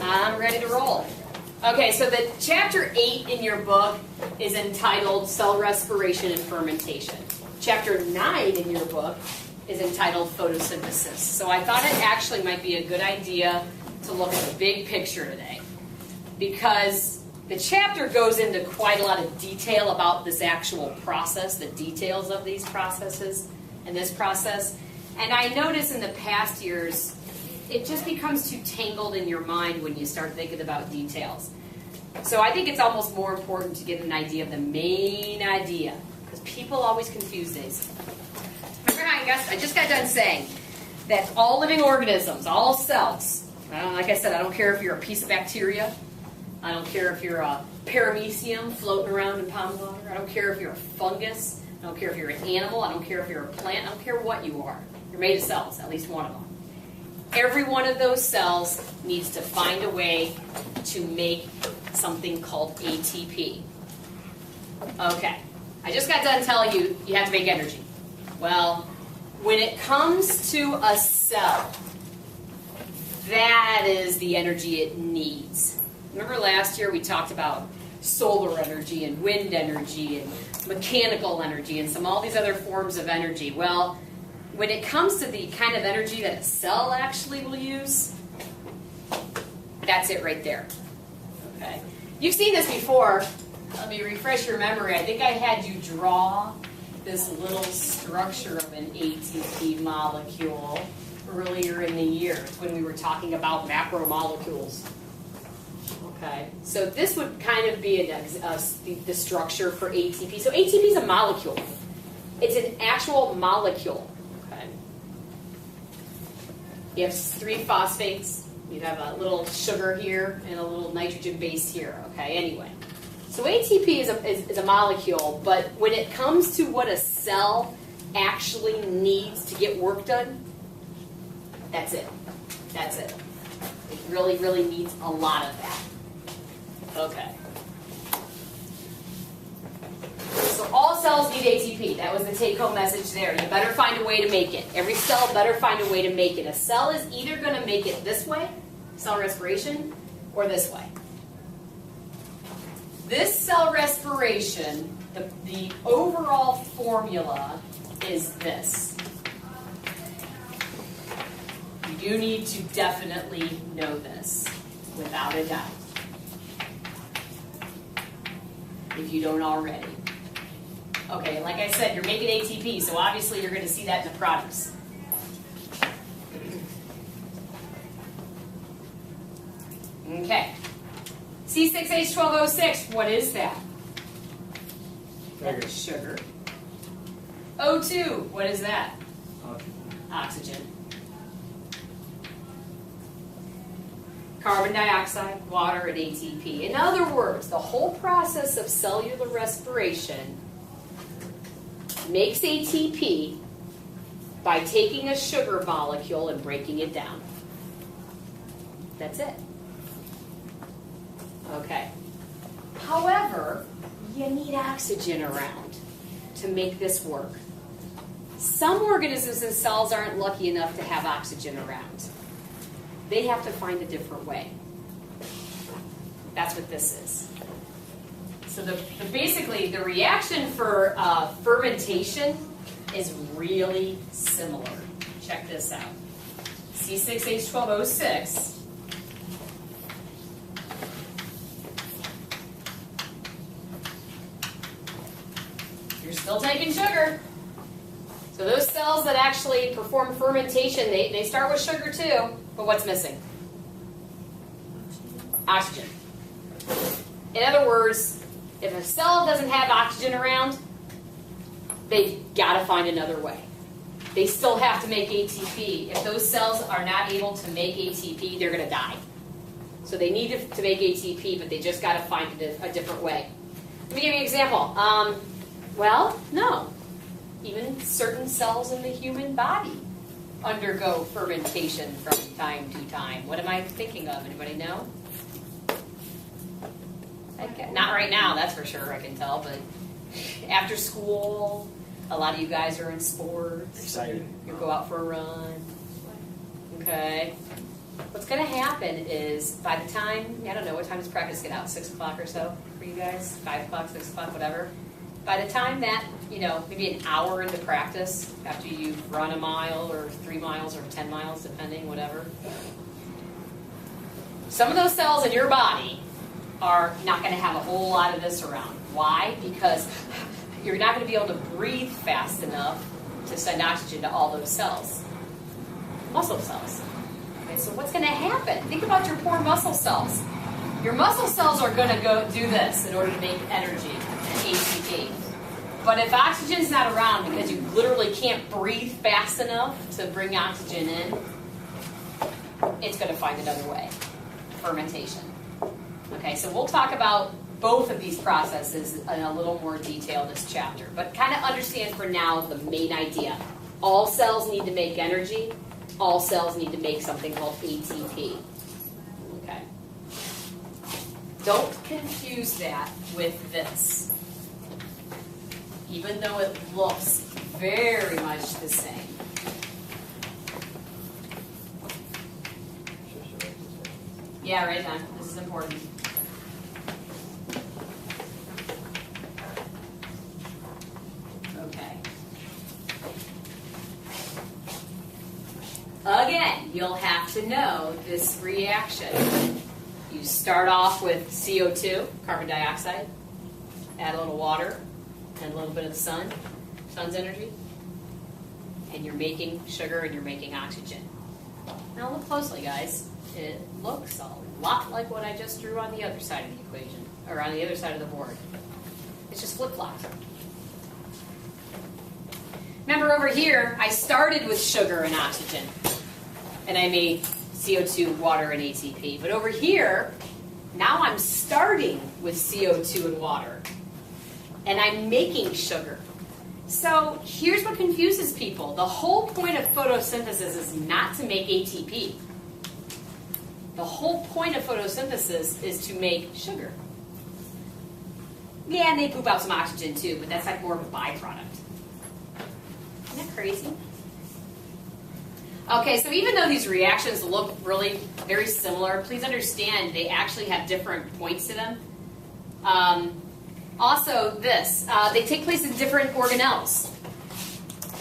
I'm ready to roll. Okay, so the chapter 8 in your book is entitled Cell Respiration and Fermentation. Chapter 9 in your book is entitled Photosynthesis. So I thought it actually might be a good idea to look at the big picture today, because the chapter goes into quite a lot of detail about this actual process, the details of these processes and this process. And I notice in the past years, it just becomes too tangled in your mind when you start thinking about details. So I think it's almost more important to get an idea of the main idea, because people always confuse these. Remember how I just got done saying that all living organisms, all cells, like I said, I don't care if you're a piece of bacteria, I don't care if you're a paramecium floating around in pond water, I don't care if you're a fungus, I don't care if you're an animal, I don't care if you're a plant, I don't care what you are. You're made of cells, at least one of them. Every one of those cells needs to find a way to make something called ATP. Okay, I just got done telling you you have to make energy. Well, when it comes to a cell, that is the energy it needs. Remember last year we talked about solar energy and wind energy and mechanical energy and all these other forms of energy. Well, when it comes to the kind of energy that a cell actually will use, that's it right there. Okay, you've seen this before. Let me refresh your memory. I think I had you draw this little structure of an ATP molecule earlier in the year when we were talking about macromolecules. Okay, so this would kind of be the structure for ATP. So ATP is a molecule. It's an actual molecule. Okay, you have 3 phosphates. You have a little sugar here and a little nitrogen base here. Okay, anyway. So ATP is a molecule, but when it comes to what a cell actually needs to get work done, that's it. That's it. It really, really needs a lot of that. Okay. So all cells need ATP. That was the take-home message there. You better find a way to make it. Every cell better find a way to make it. A cell is either going to make it this way, cell respiration, or this way. This cell respiration, the overall formula is this. You do need to definitely know this, without a doubt, if you don't already. Okay, like I said, you're making ATP, so obviously you're going to see that in the products. Okay. C6H12O6, what is that? That's sugar. O2, what is that? Oxygen. Carbon dioxide, water, and ATP. In other words, the whole process of cellular respiration makes ATP by taking a sugar molecule and breaking it down. That's it. Okay. However, you need oxygen around to make this work. Some organisms and cells aren't lucky enough to have oxygen around. They have to find a different way. That's what this is. So basically, the reaction for fermentation is really similar. Check this out. C6H12O6 you're still taking sugar. So those cells that actually perform fermentation, they start with sugar too, but what's missing? Oxygen. In other words, if a cell doesn't have oxygen around, they've got to find another way. They still have to make ATP. If those cells are not able to make ATP, they're going to die. So they need to make ATP, but they just got to find a different way. Let me give you an example. Well, no. Even certain cells in the human body undergo fermentation from time to time. What am I thinking of? Anybody know? Not right now, that's for sure, I can tell, but after school, a lot of you guys are in sports. Excited. You go out for a run. Okay. what's going to happen is by the time, I don't know, what time does practice get out? 6 o'clock or so for you guys? 5 o'clock, 6 o'clock, whatever. By the time that, maybe an hour into practice, after you've run a mile or 3 miles or 10 miles, depending, whatever, some of those cells in your body are not going to have a whole lot of this around. Why? Because you're not going to be able to breathe fast enough to send oxygen to all those cells. Muscle cells. Okay, so what's going to happen? Think about your poor muscle cells. Your muscle cells are going to go do this in order to make energy, ATP. But if oxygen's not around because you literally can't breathe fast enough to bring oxygen in, it's going to find another way. Fermentation. Okay, so we'll talk about both of these processes in a little more detail in this chapter. But kind of understand for now the main idea. All cells need to make energy. All cells need to make something called ATP. Okay. Don't confuse that with this. Even though it looks very much the same. Yeah, right on. This is important. Okay. Again, you'll have to know this reaction. You start off with CO2, carbon dioxide, add a little water, and a little bit of the sun's energy, and you're making sugar and you're making oxygen. Now look closely, guys. It looks a lot like what I just drew on the other side of the equation, or on the other side of the board. It's just flip-flopped. Remember over here, I started with sugar and oxygen, and I made CO2, water, and ATP. But over here, now I'm starting with CO2 and water, and I'm making sugar. So here's what confuses people. The whole point of photosynthesis is not to make ATP. The whole point of photosynthesis is to make sugar. Yeah, and they poop out some oxygen too, but that's like more of a byproduct. Isn't that crazy? Okay, so even though these reactions look really very similar, please understand they actually have different points to them. Also, they take place in different organelles.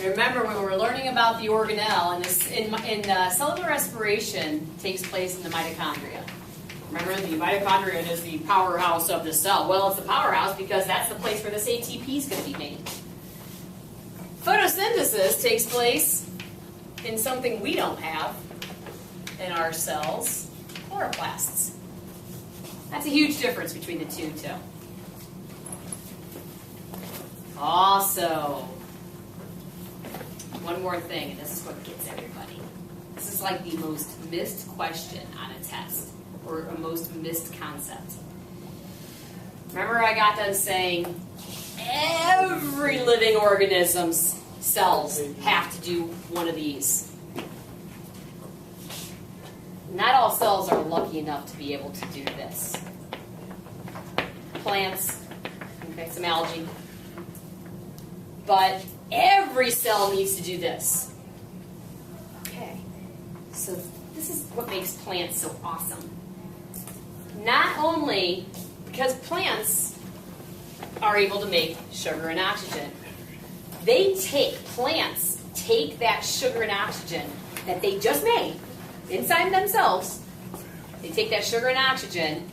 Remember, when we're learning about the organelle, and cellular respiration takes place in the mitochondria. Remember, the mitochondria is the powerhouse of the cell. Well, it's the powerhouse because that's the place where this ATP is going to be made. Photosynthesis takes place in something we don't have in our cells, chloroplasts. That's a huge difference between the two, too. Also, one more thing, and this is what gets everybody. This is like the most missed question on a test, or a most missed concept. Remember I got done saying every living organism's cells have to do one of these. Not all cells are lucky enough to be able to do this. Plants, okay, some algae. But every cell needs to do this. Okay, so this is what makes plants so awesome. Not only because plants are able to make sugar and oxygen, plants take that sugar and oxygen that they just made inside themselves, they take that sugar and oxygen,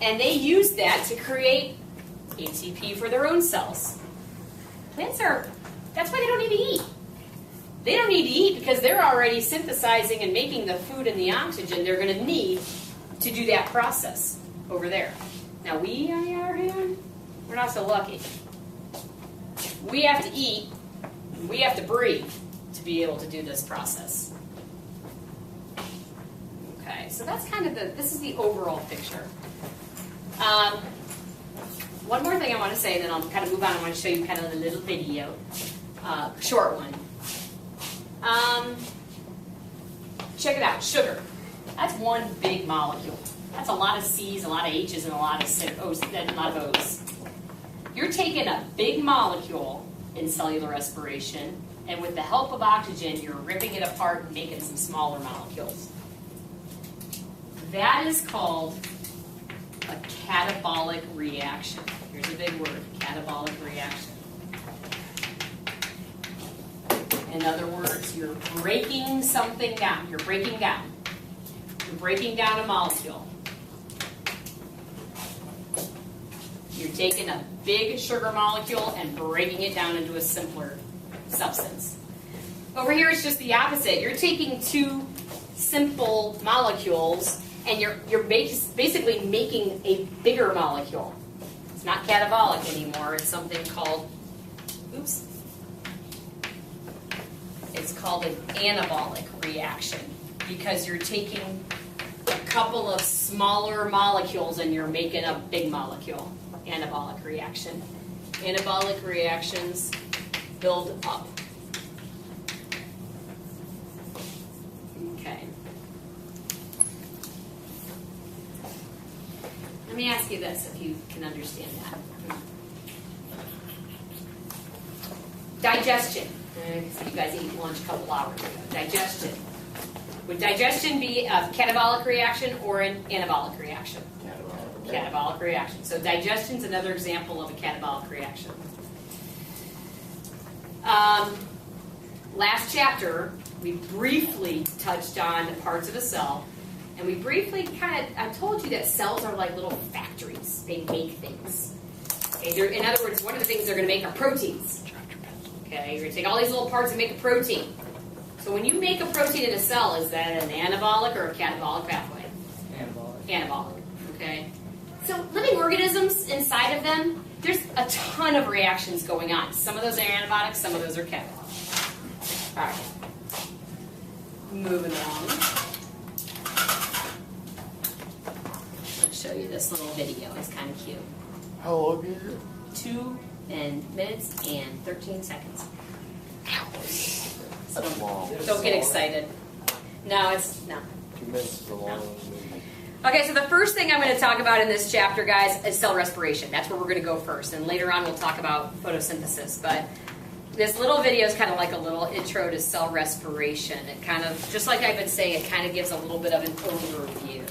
and they use that to create ATP for their own cells. Plants that's why they don't need to eat. They don't need to eat because they're already synthesizing and making the food and the oxygen they're going to need to do that process over there. Now we, on the other hand, we're not so lucky. We have to eat, we have to breathe to be able to do this process. Okay, so that's kind of this is the overall picture. One more thing I want to say, and then I'll kind of move on. I want to show you kind of a little video, short one. Check it out, sugar. That's one big molecule. That's a lot of C's, a lot of H's, and a lot of O's, and a lot of O's. You're taking a big molecule in cellular respiration, and with the help of oxygen, you're ripping it apart and making some smaller molecules. That is called a catabolic reaction. Here's a big word, catabolic reaction. In other words, you're breaking something down. You're breaking down. You're breaking down a molecule. You're taking a big sugar molecule and breaking it down into a simpler substance. Over here, it's just the opposite. You're taking two simple molecules and you're basically making a bigger molecule. It's not catabolic anymore. It's something called, it's called an anabolic reaction because you're taking a couple of smaller molecules and you're making a big molecule. Anabolic reaction. Anabolic reactions build up. Okay. Let me ask you this, if you can understand that. Digestion. You guys ate lunch a couple hours ago. Digestion. Would digestion be a catabolic reaction or an anabolic reaction? Catabolic reaction. So digestion is another example of a catabolic reaction. Last chapter, we briefly touched on parts of a cell, and we briefly I told you that cells are like little factories. They make things. Okay, in other words, one of the things they're going to make are proteins. Okay, you're going to take all these little parts and make a protein. So when you make a protein in a cell, is that an anabolic or a catabolic pathway? Anabolic. Anabolic. Okay. So living organisms, inside of them, there's a ton of reactions going on. Some of those are antibiotics, some of those are catabolic. All right. Moving along. I'll show you this little video. It's kind of cute. How long is it? 2 minutes and 13 seconds. So That's long. don't get excited. No. 2 minutes is a long movie. Okay, so the first thing I'm going to talk about in this chapter, guys, is cell respiration. That's where we're going to go first. And later on, we'll talk about photosynthesis. But this little video is kind of like a little intro to cell respiration. It kind of, just like I've been saying, it kind of gives a little bit of an overview.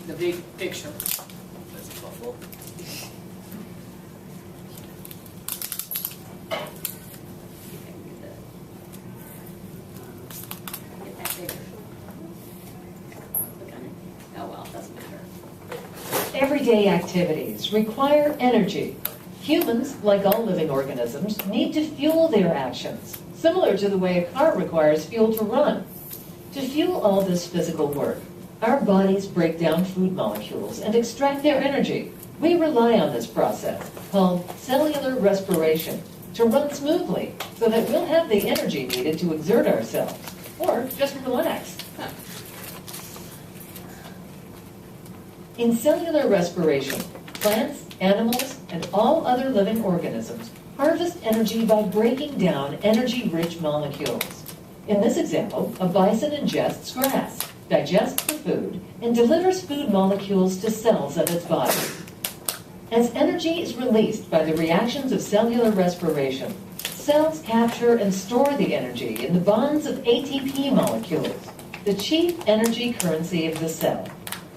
The big picture. That's a buffalo. Get that bigger. Look on it. Oh well, it doesn't matter. Everyday activities require energy. Humans, like all living organisms, need to fuel their actions, similar to the way a car requires fuel to run. To fuel all this physical work, our bodies break down food molecules and extract their energy. We rely on this process, called cellular respiration, to run smoothly so that we'll have the energy needed to exert ourselves, or just relax. In cellular respiration, plants, animals, and all other living organisms harvest energy by breaking down energy-rich molecules. In this example, a bison ingests grass, digests the food, and delivers food molecules to cells of its body. As energy is released by the reactions of cellular respiration, cells capture and store the energy in the bonds of ATP molecules, the chief energy currency of the cell.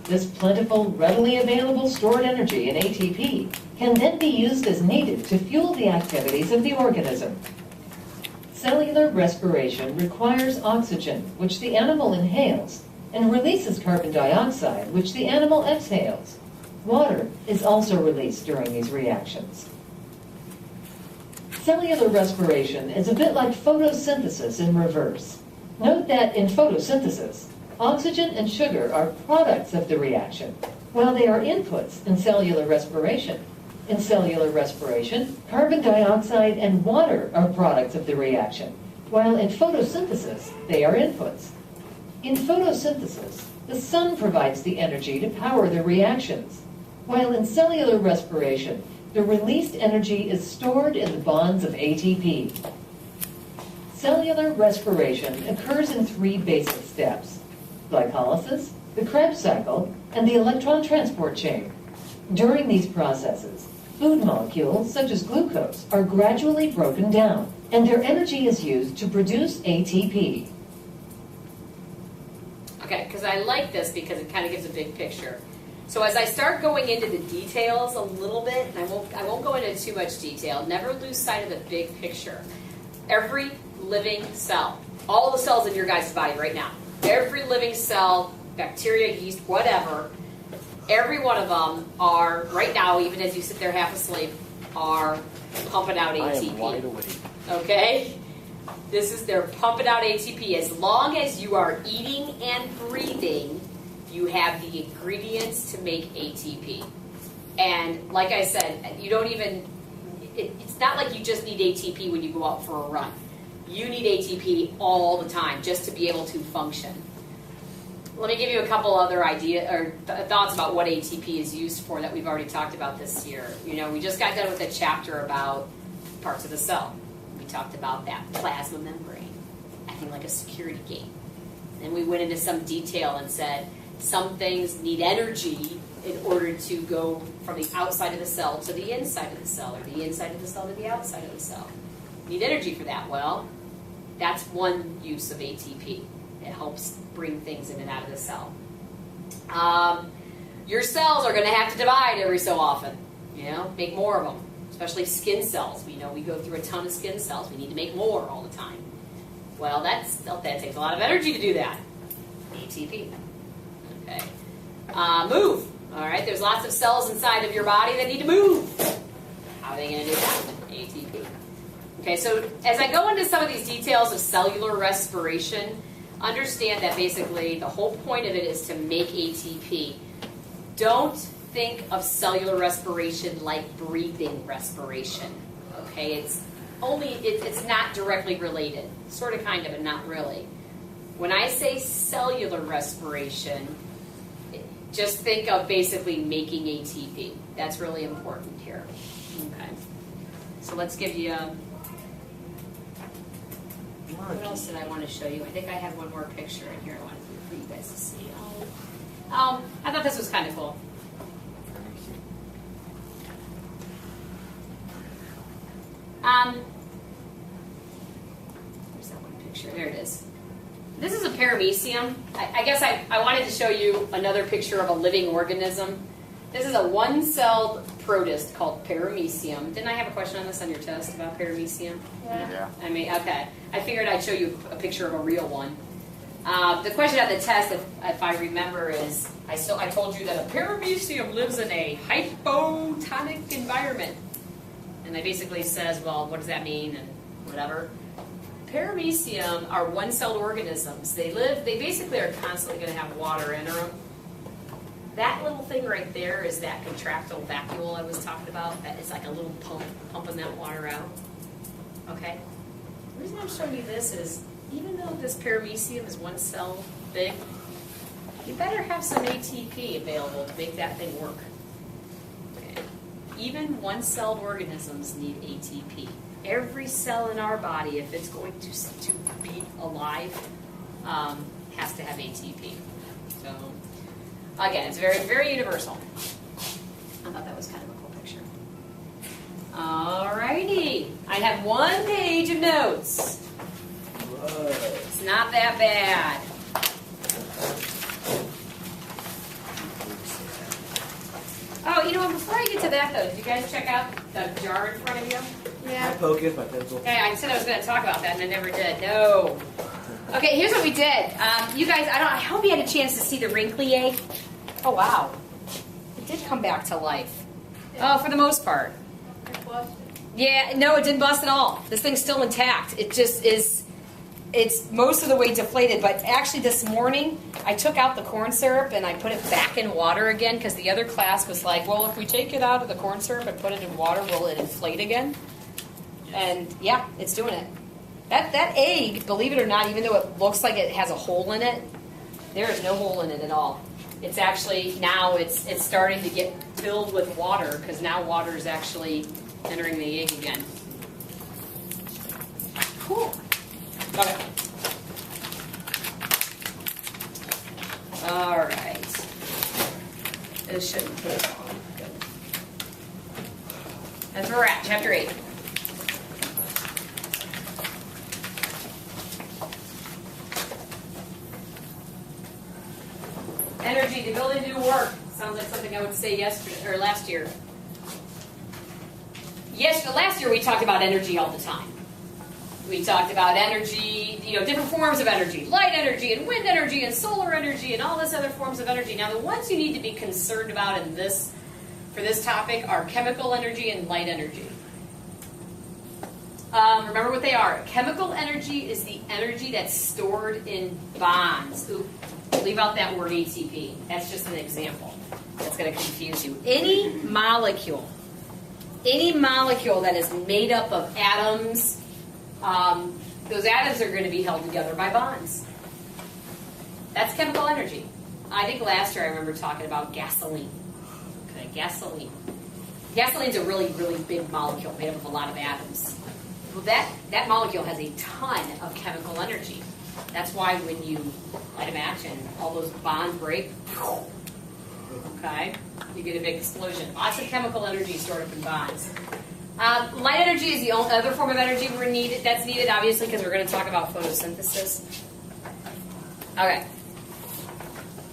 This plentiful, readily available stored energy in ATP can then be used as needed to fuel the activities of the organism. Cellular respiration requires oxygen, which the animal inhales, and releases carbon dioxide, which the animal exhales. Water is also released during these reactions. Cellular respiration is a bit like photosynthesis in reverse. Note that in photosynthesis, oxygen and sugar are products of the reaction, while they are inputs in cellular respiration. In cellular respiration, carbon dioxide and water are products of the reaction, while in photosynthesis, they are inputs. In photosynthesis, the sun provides the energy to power the reactions, while in cellular respiration, the released energy is stored in the bonds of ATP. Cellular respiration occurs in 3 basic steps: glycolysis, the Krebs cycle, and the electron transport chain. During these processes, food molecules, such as glucose, are gradually broken down, and their energy is used to produce ATP. Okay, because I like this because it kind of gives a big picture. So as I start going into the details a little bit, and I won't go into too much detail, never lose sight of the big picture. Every living cell, all the cells in your guys' body right now, every living cell, bacteria, yeast, whatever, every one of them are, right now, even as you sit there half asleep, are pumping out ATP. I am wide awake. Okay? They're pumping out ATP. As long as you are eating and breathing, you have the ingredients to make ATP. And like I said, you don't even, it's not like you just need ATP when you go out for a run. You need ATP all the time just to be able to function. Let me give you a couple other thoughts about what ATP is used for that we've already talked about this year. You know, we just got done with a chapter about parts of the cell. We talked about that plasma membrane acting like a security gate. Then we went into some detail and said some things need energy in order to go from the outside of the cell to the inside of the cell, or the inside of the cell to the outside of the cell. You need energy for that. Well, that's one use of ATP. It helps bring things in and out of the cell. Your cells are going to have to divide every so often. You know, make more of them. Especially skin cells. We know we go through a ton of skin cells. We need to make more all the time. Well, that takes a lot of energy to do that. ATP. Okay. Move. All right. There's lots of cells inside of your body that need to move. How are they going to do that? ATP. Okay. So as I go into some of these details of cellular respiration, understand that basically the whole point of it is to make ATP. Don't think of cellular respiration like breathing respiration. Okay, it's not directly related. Sort of, kind of, and not really. When I say cellular respiration, just think of basically making ATP. That's really important here. Okay. So let's give you what else did I want to show you? I think I had one more picture in here I wanted for you guys to see. I thought this was kind of cool. Where's that one picture? There it is. This is a paramecium. I guess I wanted to show you another picture of a living organism. This is a one-celled protist called paramecium. Didn't I have a question on this on your test about paramecium? Yeah. I mean, okay. I figured I'd show you a picture of a real one. The question on the test, if I remember, is I told you that a paramecium lives in a hypotonic environment. And it basically says, well, what does that mean and whatever. Paramecium are one-celled organisms. They basically are constantly going to have water in them. That little thing right there is that contractile vacuole I was talking about. That is like a little pump pumping that water out. Okay? The reason I'm showing you this is, even though this paramecium is one cell big, you better have some ATP available to make that thing work. Okay? Even one-celled organisms need ATP. Every cell in our body, if it's going to be alive, has to have ATP. So, again, it's very, very universal. I thought that was kind of a cool picture. Alrighty. I have one page of notes. Whoa. It's not that bad. Oh, you know what? Before I get to that, though, did you guys check out the jar in front of you? I poke it with my pencil. Okay, I said I was going to talk about that, and I never did. No. Okay, here's what we did. You guys, I hope you had a chance to see the wrinkly egg. Oh, wow. It did come back to life. Oh, for the most part. Yeah, no, it didn't bust at all. This thing's still intact. It just is, it's most of the way deflated. But actually this morning, I took out the corn syrup and I put it back in water again because the other class was like, well, if we take it out of the corn syrup and put it in water, will it inflate again? And yeah, it's doing it. That egg, believe it or not, even though it looks like it has a hole in it, there is no hole in it at all. It's actually, now it's starting to get filled with water because now water is actually entering the egg again. Cool. Okay. All right. This shouldn't take long. Good. That's where we're at, chapter 8. Energy, the ability to do work. Sounds like something I would say yesterday or last year. Last year we talked about energy all the time. We talked about energy, different forms of energy, light energy and wind energy and solar energy and all this other forms of energy. Now the ones you need to be concerned about for this topic are chemical energy and light energy. Remember what they are. Chemical energy is the energy that's stored in bonds. Ooh, leave out that word ATP. That's just an example. That's going to confuse you. Any molecule that is made up of atoms, those atoms are going to be held together by bonds. That's chemical energy. I think last year I remember talking about gasoline. Okay, gasoline. Gasoline's a really, really big molecule made up of a lot of atoms. Well, that molecule has a ton of chemical energy. That's why when you light a match and all those bonds break, okay, you get a big explosion. Lots of chemical energy stored up in bonds. Light energy is the only other form of energy that's needed, obviously, because we're going to talk about photosynthesis. Okay.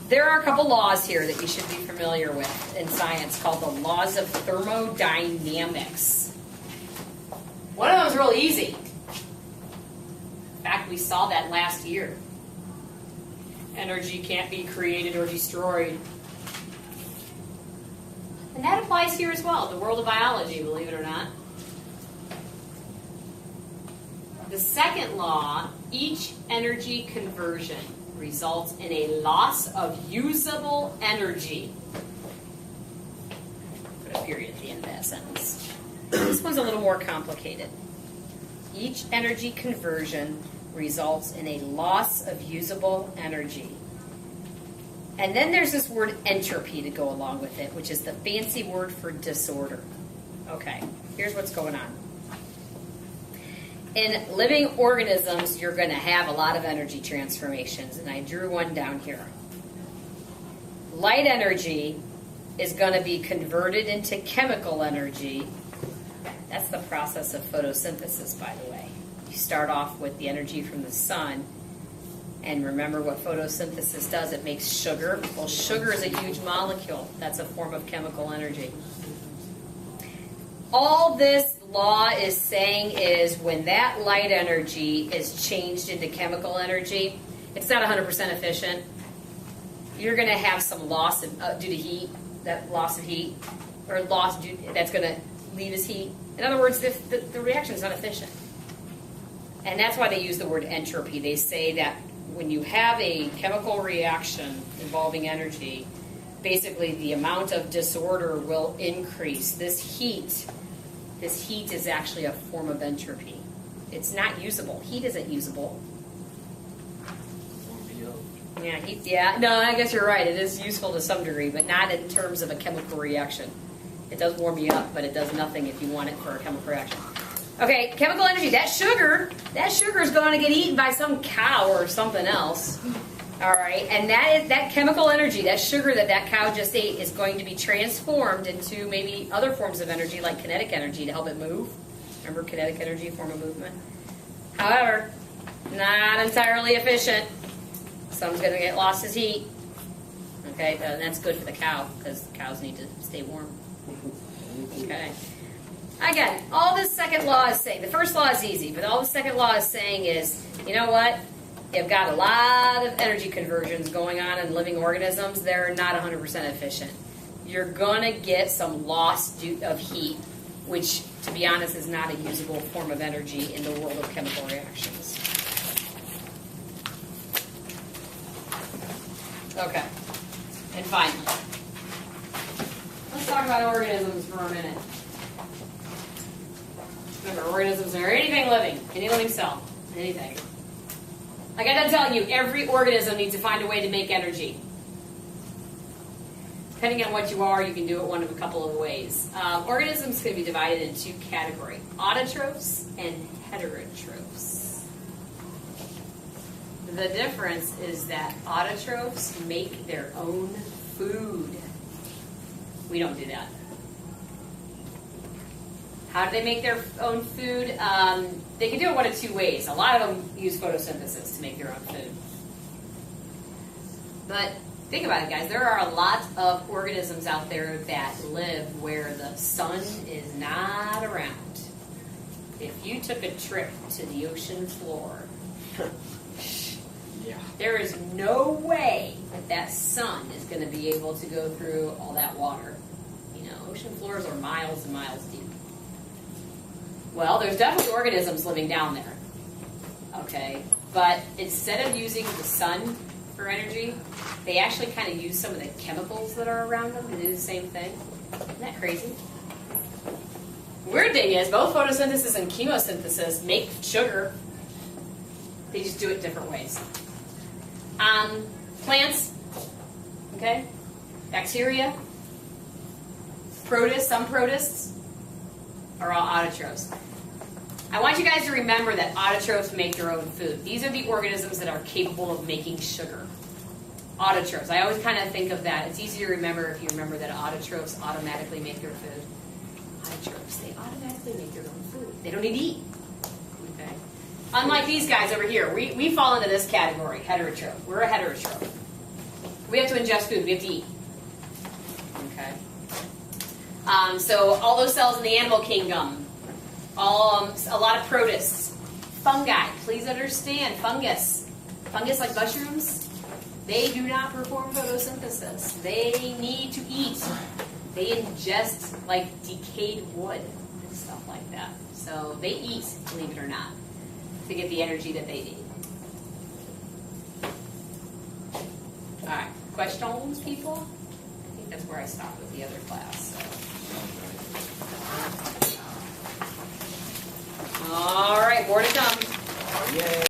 There are a couple laws here that you should be familiar with in science called the laws of thermodynamics. One of them is real easy. In fact, we saw that last year. Energy can't be created or destroyed. And that applies here as well, the world of biology, believe it or not. The second law, each energy conversion results in a loss of usable energy. Put a period at the end of that sentence. This one's a little more complicated. Each energy conversion results in a loss of usable energy. And then there's this word entropy to go along with it, which is the fancy word for disorder. Okay, here's what's going on. In living organisms, you're going to have a lot of energy transformations, and I drew one down here. Light energy is going to be converted into chemical energy. That's the process of photosynthesis, by the way. You start off with the energy from the sun, and remember what photosynthesis does. It makes sugar. Well, sugar is a huge molecule. That's a form of chemical energy. All this law is saying is when that light energy is changed into chemical energy, it's not 100% efficient. You're going to have some loss due to heat, that loss of heat, or that's going to leave as heat. In other words, the reaction is not efficient. And that's why they use the word entropy. They say that when you have a chemical reaction involving energy, basically the amount of disorder will increase. This heat is actually a form of entropy. It's not usable. Heat isn't usable. No, I guess you're right. It is useful to some degree, but not in terms of a chemical reaction. It does warm you up, but it does nothing if you want it for a chemical reaction. Okay, chemical energy. That sugar is going to get eaten by some cow or something else. All right, and that chemical energy, that sugar that cow just ate, is going to be transformed into maybe other forms of energy, like kinetic energy, to help it move. Remember, kinetic energy, a form of movement. However, not entirely efficient. Some's going to get lost as heat. Okay, and that's good for the cow, because cows need to stay warm. Okay. Again, all this second law is saying, the first law is easy, but all the second law is saying is, you know what? You've got a lot of energy conversions going on in living organisms. They're not 100% efficient. You're going to get some loss of heat, which, to be honest, is not a usable form of energy in the world of chemical reactions. Okay. And finally, let's talk about organisms for a minute. Remember, organisms are anything living, any living cell, anything. Like I got telling you, every organism needs to find a way to make energy. Depending on what you are, you can do it one of a couple of ways. Organisms can be divided into two categories, autotrophs and heterotrophs. The difference is that autotrophs make their own food. We don't do that. How do they make their own food? They can do it one of two ways. A lot of them use photosynthesis to make their own food. But think about it, guys. There are a lot of organisms out there that live where the sun is not around. If you took a trip to the ocean floor, Yeah. there is no way that that sun is going to be able to go through all that water. You know, ocean floors are miles and miles deep. Well, there's definitely organisms living down there. Okay, but instead of using the sun for energy, they actually kind of use some of the chemicals that are around them to do the same thing. Isn't that crazy? Weird thing is, both photosynthesis and chemosynthesis make sugar. They just do it different ways. Plants, okay, bacteria, protists, some protists are all autotrophs. I want you guys to remember that autotrophs make their own food. These are the organisms that are capable of making sugar. Autotrophs. I always kind of think of that. It's easy to remember if you remember that autotrophs automatically make their food. Autotrophs, they automatically make their own food. They don't need to eat. Okay. Unlike these guys over here, we fall into this category, heterotroph. We're a heterotroph. We have to ingest food. We have to eat. Okay. So all those cells in the animal kingdom, a lot of protists, fungi. Please understand, fungus like mushrooms, they do not perform photosynthesis. They need to eat. They ingest like decayed wood and stuff like that. So they eat, believe it or not, to get the energy that they need. All right, questions, people? I think that's where I stopped with the other class. So. All right, more to come. Yay.